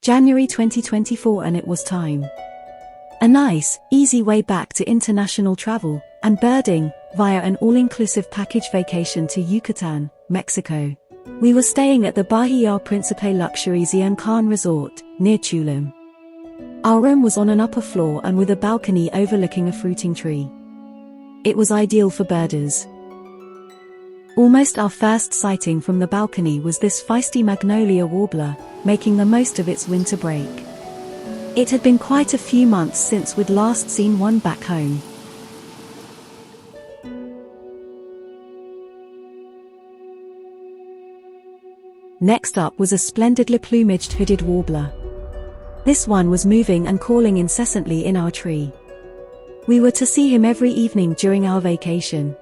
January 2024, and it was time. A nice, easy way back to international travel and birding via an all-inclusive package vacation to Yucatan, Mexico. We were staying at the Bahia Principe Luxury Yucatan Resort, near Tulum. Our room was on an upper floor and with a balcony overlooking a fruiting tree. It was ideal for birders. Almost our first sighting from the balcony was this feisty magnolia warbler, making the most of its winter break. It had been quite a few months since we'd last seen one back home. Next up was a splendidly plumaged hooded warbler. This one was moving and calling incessantly in our tree. We were to see him every evening during our vacation.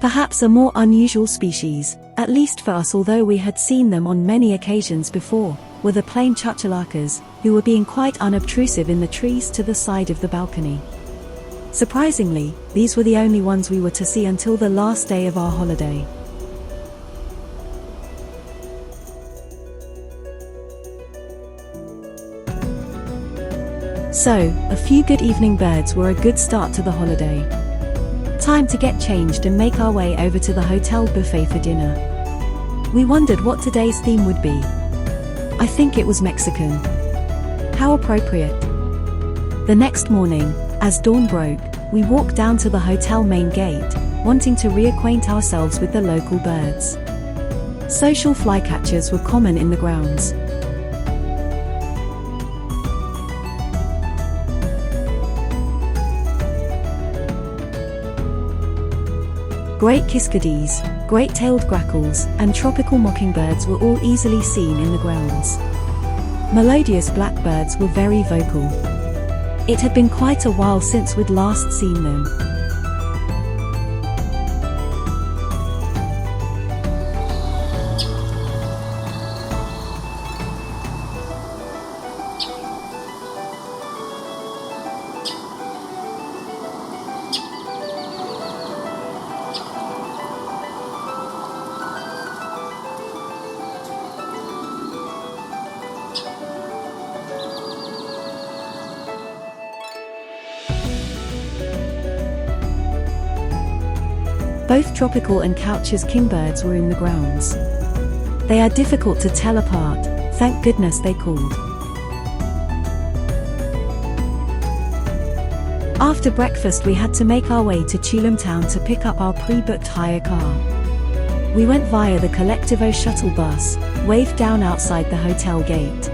Perhaps a more unusual species, at least for us although we had seen them on many occasions before, were the plain chachalakas, who were being quite unobtrusive in the trees to the side of the balcony. Surprisingly, these were the only ones we were to see until the last day of our holiday. So, a few good evening birds were a good start to the holiday. Time to get changed and make our way over to the hotel buffet for dinner. We wondered what today's theme would be. I think it was Mexican. How appropriate. The next morning, as dawn broke, we walked down to the hotel main gate, wanting to reacquaint ourselves with the local birds. Social flycatchers were common in the grounds. Great kiskadees, great-tailed grackles, and tropical mockingbirds were all easily seen in the grounds. Melodious blackbirds were very vocal. It had been quite a while since we'd last seen them. Both tropical and Couch's kingbirds were in the grounds. They are difficult to tell apart, thank goodness they called. After breakfast we had to make our way to Tulum town to pick up our pre-booked hire car. We went via the Collectivo shuttle bus, waved down outside the hotel gate.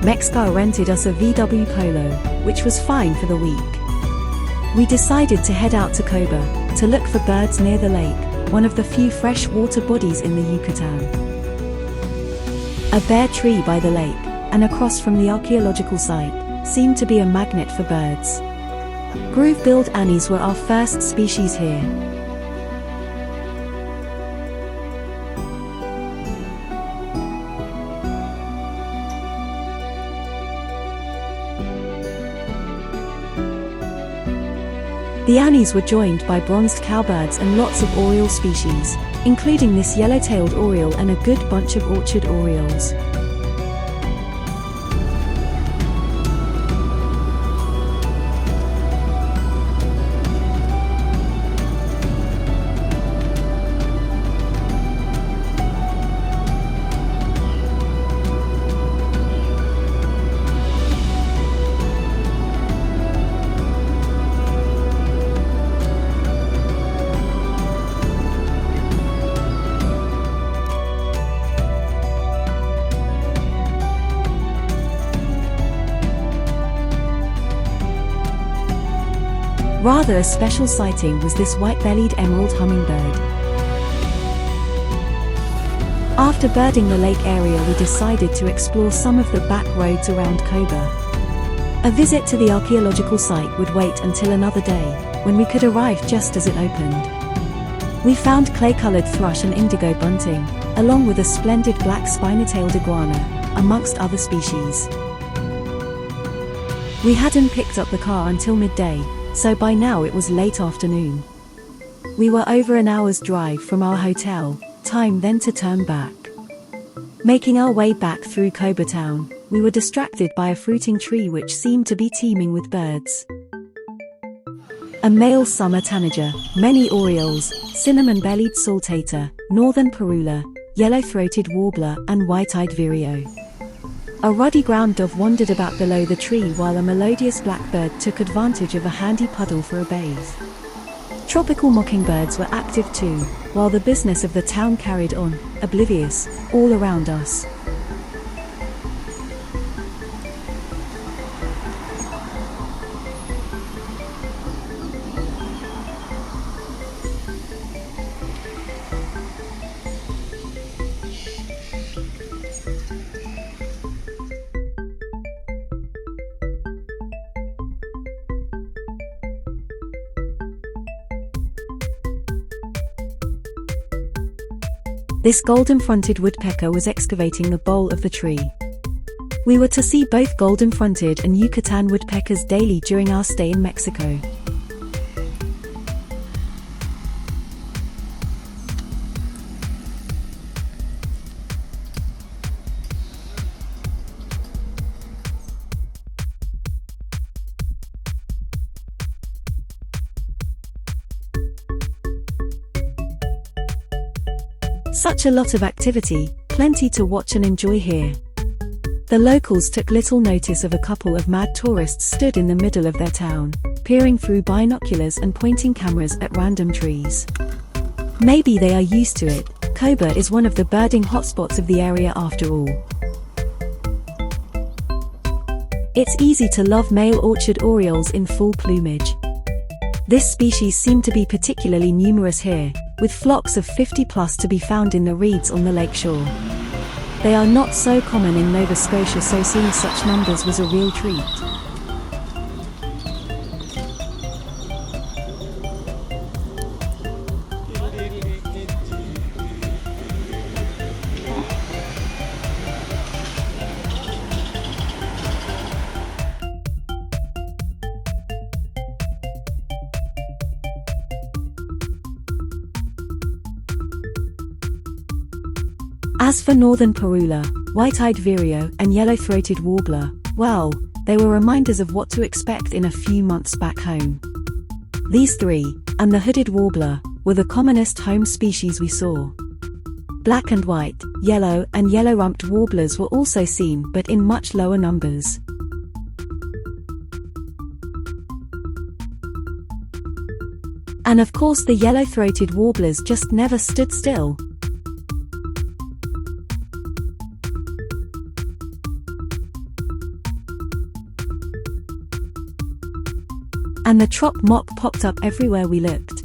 Mexico rented us a VW Polo, which was fine for the week. We decided to head out to Coba, to look for birds near the lake, one of the few fresh water bodies in the Yucatan. A bare tree by the lake, and across from the archaeological site, seemed to be a magnet for birds. Groove-billed annies were our first species here. The annies were joined by bronzed cowbirds and lots of oriole species, including this yellow-tailed oriole and a good bunch of orchard orioles. Rather a special sighting was this white-bellied emerald hummingbird. After birding the lake area we decided to explore some of the back roads around Coba. A visit to the archaeological site would wait until another day, when we could arrive just as it opened. We found clay-colored thrush and indigo bunting, along with a splendid black spiny-tailed iguana, amongst other species. We hadn't picked up the car until midday, so by now it was late afternoon. We were over an hour's drive from our hotel, time then to turn back. Making our way back through Kobe town, we were distracted by a fruiting tree which seemed to be teeming with birds. A male summer tanager, many orioles, cinnamon-bellied saltator, northern parula, yellow-throated warbler and white-eyed vireo. A ruddy ground dove wandered about below the tree while a melodious blackbird took advantage of a handy puddle for a bathe. Tropical mockingbirds were active too, while the business of the town carried on, oblivious, all around us. This golden-fronted woodpecker was excavating the bole of the tree. We were to see both golden-fronted and Yucatan woodpeckers daily during our stay in Mexico. Such a lot of activity, plenty to watch and enjoy here. The locals took little notice of a couple of mad tourists stood in the middle of their town, peering through binoculars and pointing cameras at random trees. Maybe they are used to it. Kobe is one of the birding hotspots of the area after all. It's easy to love male orchard orioles in full plumage. This species seemed to be particularly numerous here, with flocks of 50 plus to be found in the reeds on the lakeshore. They are not so common in Nova Scotia, so seeing such numbers was a real treat. As for northern parula, white-eyed vireo and yellow-throated warbler, well, they were reminders of what to expect in a few months back home. These three, and the hooded warbler, were the commonest home species we saw. Black and white, yellow and yellow-rumped warblers were also seen, but in much lower numbers. And of course the yellow-throated warblers just never stood still. And the trop mock popped up everywhere we looked.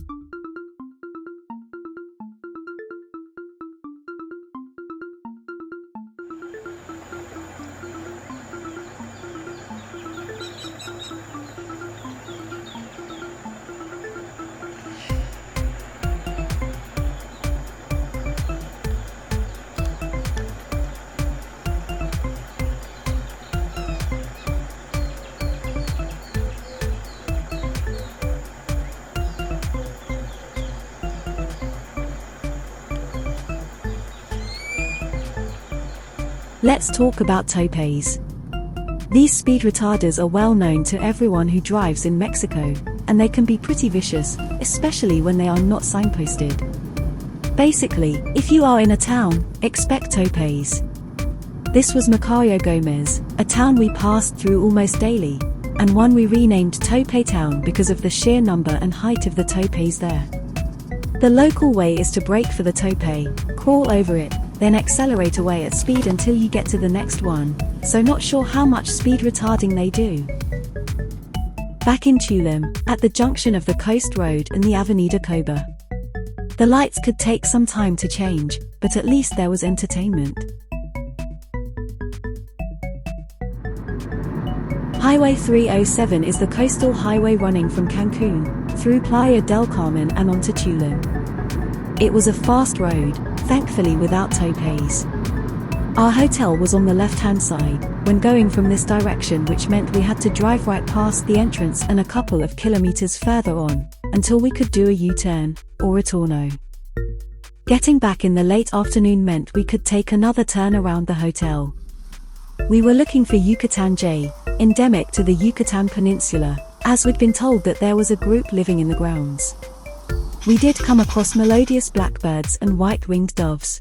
Let's talk about topes. These speed retarders are well known to everyone who drives in Mexico, and they can be pretty vicious, especially when they are not signposted. Basically, if you are in a town, expect topes. This was Macario Gomez, a town we passed through almost daily, and one we renamed Tope Town because of the sheer number and height of the topes there. The local way is to brake for the tope, crawl over it, then accelerate away at speed until you get to the next one, so not sure how much speed retarding they do. Back in Tulum, at the junction of the Coast Road and the Avenida Kobe. The lights could take some time to change, but at least there was entertainment. Highway 307 is the coastal highway running from Cancun, through Playa del Carmen and onto Tulum. It was a fast road, thankfully without topes. Our hotel was on the left-hand side, when going from this direction, which meant we had to drive right past the entrance and a couple of kilometers further on, until we could do a U-turn, or ritorno. Getting back in the late afternoon meant we could take another turn around the hotel. We were looking for Yucatan jay, endemic to the Yucatan peninsula, as we'd been told that there was a group living in the grounds. We did come across melodious blackbirds and white-winged doves.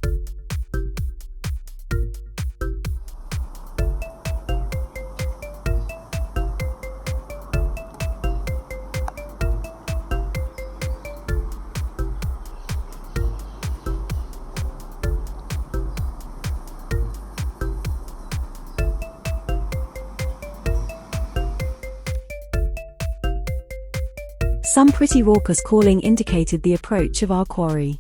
Some pretty raucous calling indicated the approach of our quarry.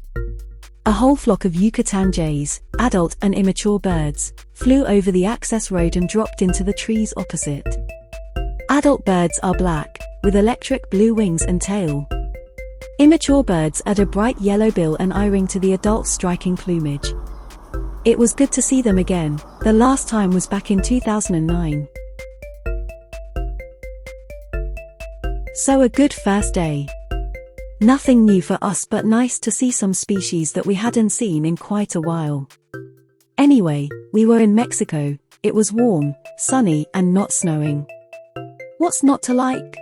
A whole flock of Yucatan jays, adult and immature birds, flew over the access road and dropped into the trees opposite. Adult birds are black, with electric blue wings and tail. Immature birds add a bright yellow bill and eye-ring to the adult striking plumage. It was good to see them again. The last time was back in 2009. So a good first day. Nothing new for us, but nice to see some species that we hadn't seen in quite a while. Anyway, we were in Mexico. It was warm, sunny and not snowing. What's not to like?